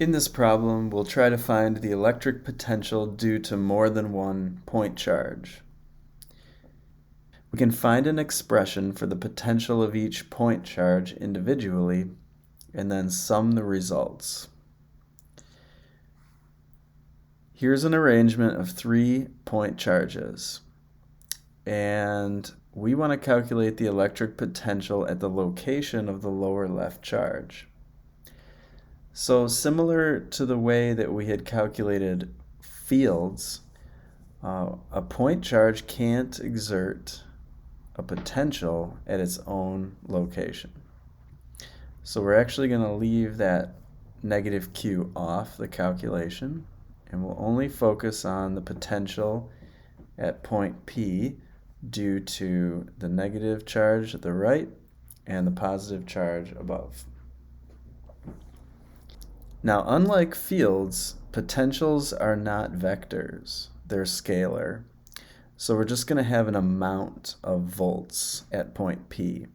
In this problem, we'll try to find the electric potential due to more than one point charge. We can find an expression for the potential of each point charge individually and then sum the results. Here's an arrangement of 3 point charges, and we want to calculate the electric potential at the location of the lower left charge. So similar to the way that we had calculated fields, a point charge can't exert a potential at its own location. So we're actually going to leave that negative q off the calculation, and we'll only focus on the potential at point P due to the negative charge at the right and the positive charge above. Now, unlike fields, potentials are not vectors, they're scalar. So we're just going to have an amount of volts at point P.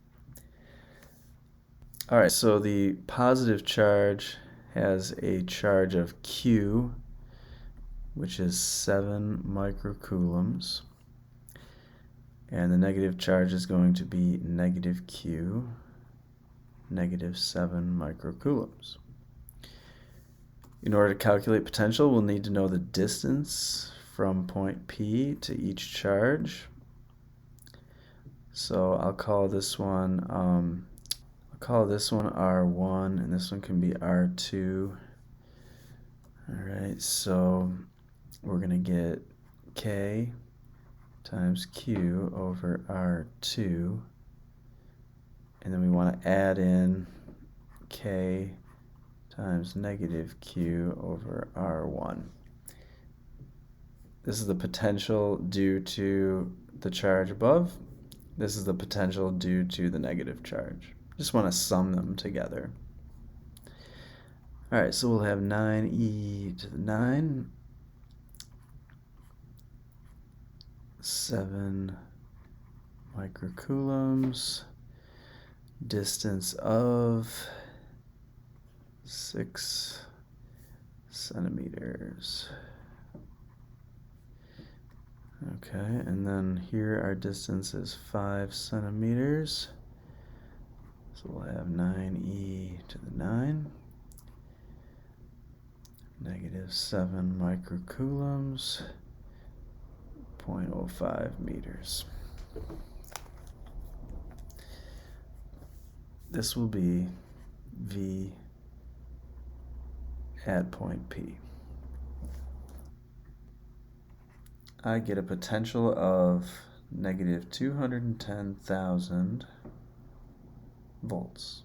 All right, so the positive charge has a charge of Q, which is 7 microcoulombs. And the negative charge is going to be negative Q, negative 7 microcoulombs. In order to calculate potential, we'll need to know the distance from point P to each charge. So I'll call this one R1, and this one can be R2. All right, so we're going to get K times Q over R2, and then we want to add in K times negative Q over R1. This is the potential due to the charge above. This is the potential due to the negative charge. Just want to sum them together. All right, so we'll have 9e to the 9, 7 microcoulombs, distance of 6 centimeters. Okay, and then here our distance is 5 centimeters. So we'll have 9e to the 9, negative 7 microcoulombs, 0.05 meters. This will be V at point P. I get a potential of negative 210,000 volts.